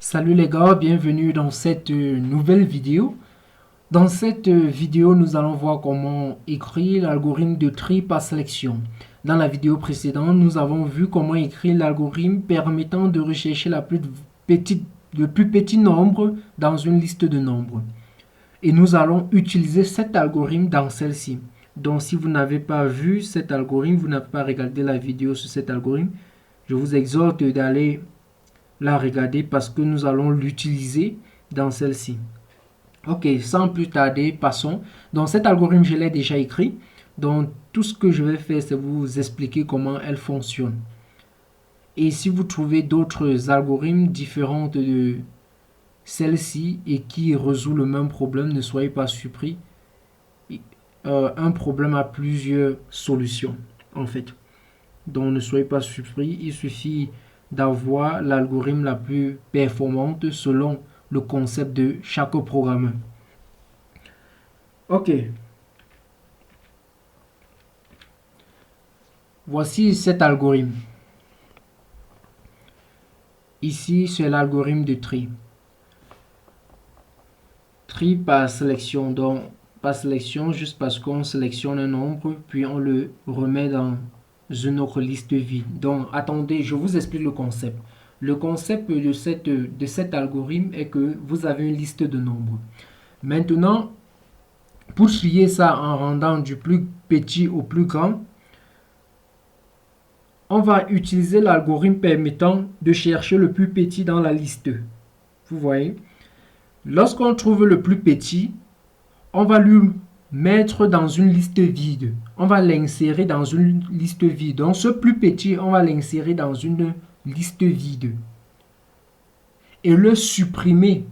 Salut les gars, bienvenue dans cette nouvelle vidéo. Dans cette vidéo, nous allons voir comment écrire l'algorithme de tri par sélection. Dans la vidéo précédente, nous avons vu comment écrire l'algorithme permettant de rechercher le plus petit nombre dans une liste de nombres. Et nous allons utiliser cet algorithme dans celle-ci. Donc si vous n'avez pas vu cet algorithme, vous n'avez pas regardé la vidéo sur cet algorithme, je vous exhorte d'aller la regarder parce que nous allons l'utiliser dans celle-ci. Ok, sans plus tarder, passons. Donc cet algorithme, je l'ai déjà écrit. Donc tout ce que je vais faire, c'est vous expliquer comment elle fonctionne. Et si vous trouvez d'autres algorithmes différents de celle-ci et qui résout le même problème, ne soyez pas surpris. Un problème a plusieurs solutions, en fait. Donc ne soyez pas surpris, il suffit d'avoir l'algorithme la plus performante selon le concept de chaque programmeur. Ok. Voici cet algorithme. Ici, c'est l'algorithme de tri. Tri par sélection. Donc, par sélection, juste parce qu'on sélectionne un nombre, puis on le remet dans une autre liste vide. Donc, attendez, je vous explique le concept. Le concept de cet algorithme est que vous avez une liste de nombres. Maintenant, pour trier ça en rendant du plus petit au plus grand, on va utiliser l'algorithme permettant de chercher le plus petit dans la liste. Vous voyez? Lorsqu'on trouve le plus petit, on va lui mettre dans une liste vide. On va l'insérer dans une liste vide. Donc ce plus petit, on va l'insérer dans une liste vide. Et le supprimer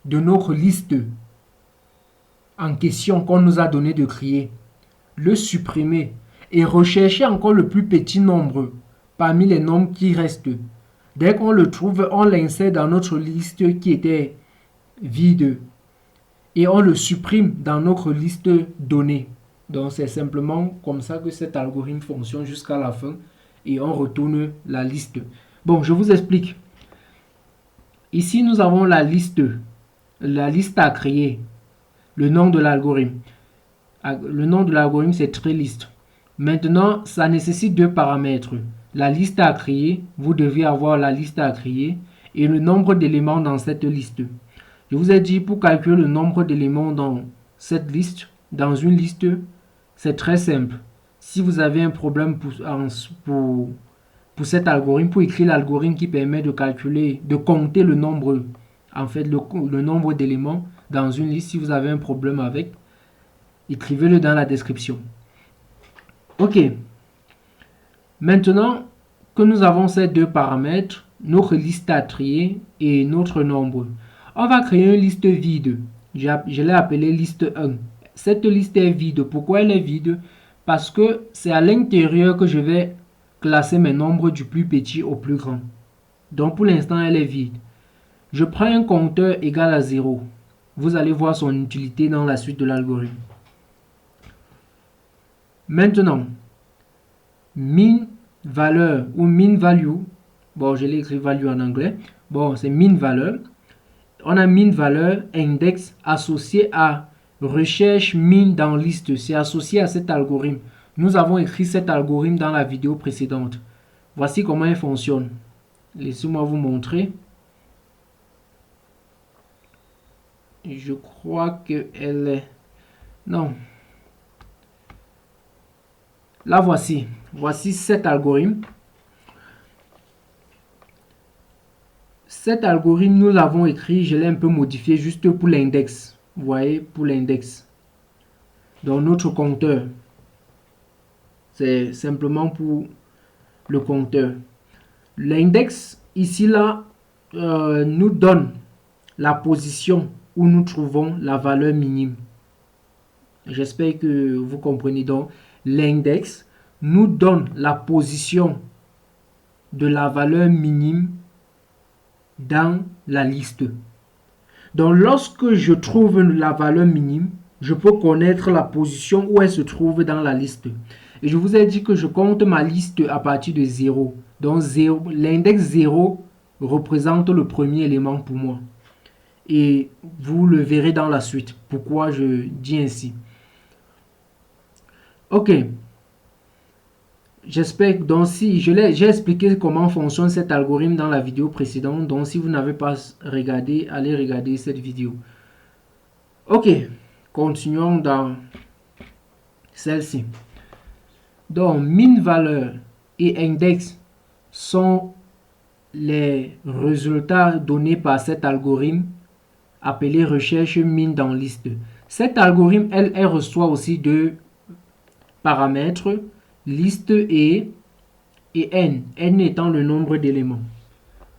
de notre liste en question qu'on nous a donné de créer. Le supprimer et rechercher encore le plus petit nombre parmi les nombres qui restent. Dès qu'on le trouve, on l'insère dans notre liste qui était vide. Et on le supprime dans notre liste donnée. Donc c'est simplement comme ça que cet algorithme fonctionne jusqu'à la fin et on retourne la liste. Bon, je vous explique. Ici, nous avons la liste à créer, le nom de l'algorithme. Le nom de l'algorithme, c'est TreeList. Maintenant, ça nécessite deux paramètres. La liste à créer, vous devez avoir la liste à créer et le nombre d'éléments dans cette liste. Je vous ai dit, pour calculer le nombre d'éléments dans cette liste, dans une liste, c'est très simple. Si vous avez un problème pour cet algorithme, pour écrire l'algorithme qui permet de calculer, de compter le nombre, en fait, le nombre d'éléments dans une liste, si vous avez un problème avec, écrivez-le dans la description. Ok. Maintenant que nous avons ces deux paramètres, notre liste à trier et notre nombre, on va créer une liste vide. Je l'ai appelée liste 1. Cette liste est vide. Pourquoi elle est vide? Parce que c'est à l'intérieur que je vais classer mes nombres du plus petit au plus grand. Donc pour l'instant, elle est vide. Je prends un compteur égal à 0. Vous allez voir son utilité dans la suite de l'algorithme. Maintenant, min valeur ou min value. Bon, je l'ai écrit value en anglais. Bon, c'est min valeur. On a min valeur index associé à recherche min dans liste. C'est associé à cet algorithme. Nous avons écrit cet algorithme dans la vidéo précédente. Voici comment il fonctionne. Laissez-moi vous montrer. Je crois qu'elle est... Non. Là, voici. Voici cet algorithme. Cet algorithme, nous l'avons écrit, je l'ai un peu modifié juste pour l'index. Vous voyez, pour l'index. Donc, notre compteur. C'est simplement pour le compteur. L'index, ici, là, nous donne la position où nous trouvons la valeur minime. J'espère que vous comprenez. Donc, l'index nous donne la position de la valeur minime dans la liste. Donc, lorsque je trouve la valeur minime, je peux connaître la position où elle se trouve dans la liste. Et je vous ai dit que je compte ma liste à partir de 0. Donc, l'index 0 représente le premier élément pour moi. Et vous le verrez dans la suite. Pourquoi je dis ainsi. Ok. J'espère que donc si j'ai expliqué comment fonctionne cet algorithme dans la vidéo précédente. Donc si vous n'avez pas regardé, allez regarder cette vidéo. Ok. Continuons dans celle-ci. Donc min valeur et index sont les résultats donnés par cet algorithme appelé recherche min dans liste. Cet algorithme, elle reçoit aussi deux paramètres, liste et n, n étant le nombre d'éléments.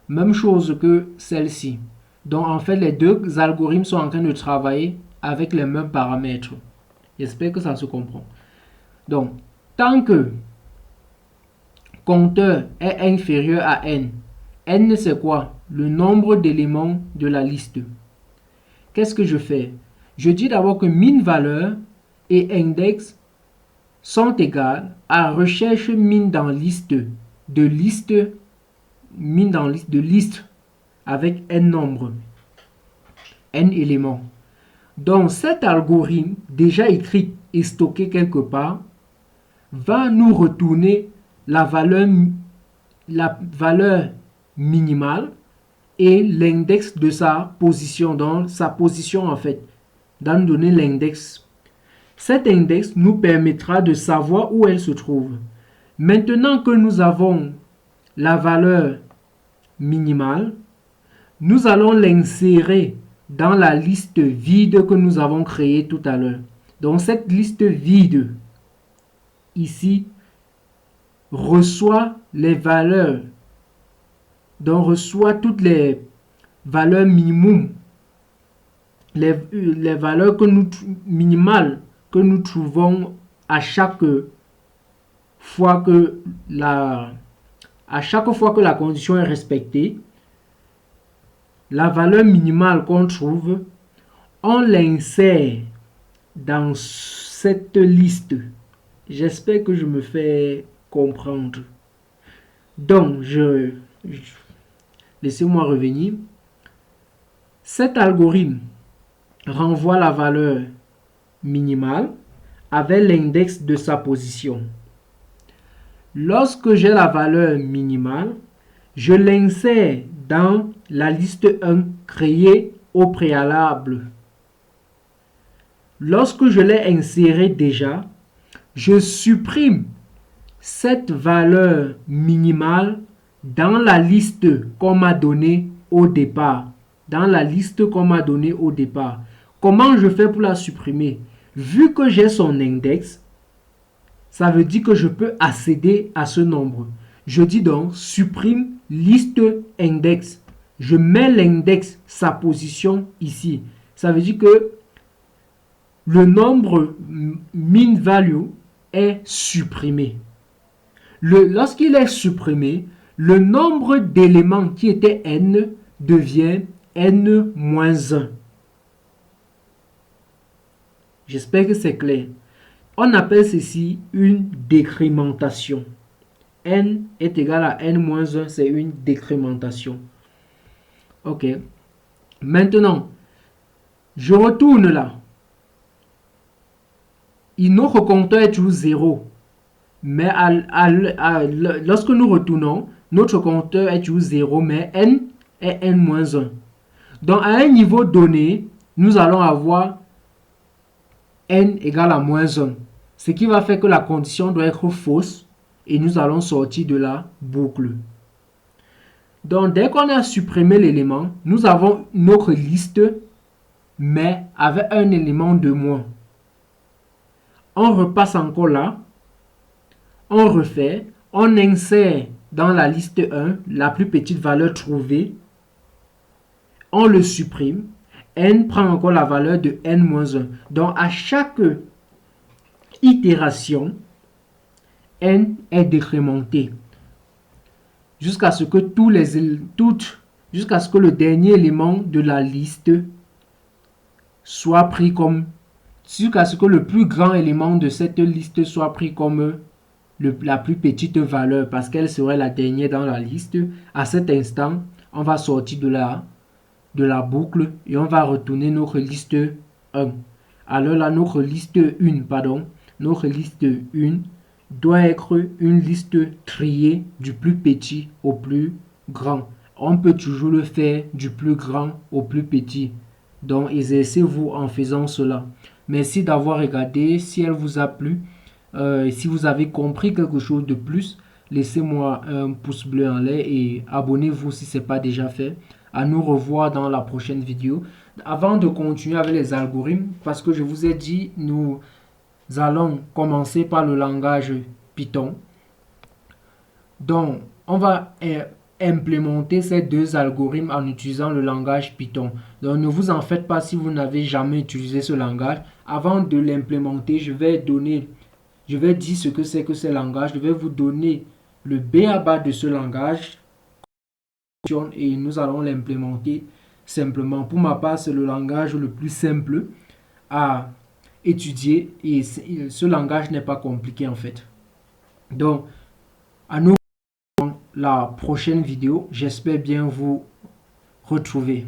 Même chose que celle-ci. Donc en fait, les deux algorithmes sont en train de travailler avec les mêmes paramètres. J'espère que ça se comprend. Donc, tant que compteur est inférieur à n, n c'est quoi? Le nombre d'éléments de la liste. Qu'est-ce que je fais? Je dis d'abord que min valeur et index sont égales à recherche min dans liste de liste min dans liste de liste avec n nombre, n éléments. Donc cet algorithme déjà écrit et stocké quelque part va nous retourner la valeur minimale et l'index de sa position, donc sa position en fait, va nous donner l'index. Cet index nous permettra de savoir où elle se trouve. Maintenant que nous avons la valeur minimale, nous allons l'insérer dans la liste vide que nous avons créée tout à l'heure. Donc cette liste vide ici reçoit les valeurs, donc reçoit toutes les valeurs minimum, les valeurs minimales que nous trouvons à chaque fois que la condition est respectée. La valeur minimale qu'on trouve, on l'insère dans cette liste. J'espère que je me fais comprendre. Donc, laissez-moi revenir. Cet algorithme renvoie la valeur minimale avec l'index de sa position. Lorsque j'ai la valeur minimale, je l'insère dans la liste 1 créée au préalable. Lorsque je l'ai insérée déjà, je supprime cette valeur minimale dans la liste qu'on m'a donnée au départ. Comment je fais pour la supprimer? Vu que j'ai son index, ça veut dire que je peux accéder à ce nombre. Je dis donc supprime liste index. Je mets l'index, sa position ici. Ça veut dire que le nombre min value est supprimé. Lorsqu'il est supprimé, le nombre d'éléments qui était n devient n-1. J'espère que c'est clair. On appelle ceci une décrémentation. N est égal à n-1, c'est une décrémentation. Ok. Maintenant, je retourne là. Notre compteur est toujours 0. Mais lorsque nous retournons, notre compteur est toujours 0, mais n est n-1. Donc, à un niveau donné, nous allons avoir n égale à moins 1. Ce qui va faire que la condition doit être fausse et nous allons sortir de la boucle. Donc, dès qu'on a supprimé l'élément, nous avons notre liste, mais avec un élément de moins. On repasse encore là. On refait. On insère dans la liste 1 la plus petite valeur trouvée. On le supprime. N prend encore la valeur de n-1. Donc, à chaque itération, n est décrémenté jusqu'à ce que jusqu'à ce que le dernier élément de la liste soit pris comme jusqu'à ce que le plus grand élément de cette liste soit pris comme la plus petite valeur parce qu'elle serait la dernière dans la liste. À cet instant, on va sortir de la boucle et on va retourner notre liste 1. Alors là, notre liste 1 doit être une liste triée du plus petit au plus grand. On peut toujours le faire du plus grand au plus petit. Donc, exercez-vous en faisant cela. Merci d'avoir regardé. Si elle vous a plu, si vous avez compris quelque chose de plus, laissez-moi un pouce bleu en l'air et abonnez-vous si ce n'est pas déjà fait. À nous revoir dans la prochaine vidéo. Avant de continuer avec les algorithmes, parce que je vous ai dit, nous allons commencer par le langage Python. Donc, on va implémenter ces deux algorithmes en utilisant le langage Python. Donc, ne vous en faites pas si vous n'avez jamais utilisé ce langage. Avant de l'implémenter, je vais dire ce que c'est que ce langage. Je vais vous donner le b.a.-ba de ce langage et nous allons l'implémenter simplement. Pour ma part, c'est le langage le plus simple à étudier et ce langage n'est pas compliqué en fait. Donc, à nous la prochaine vidéo, j'espère bien vous retrouver.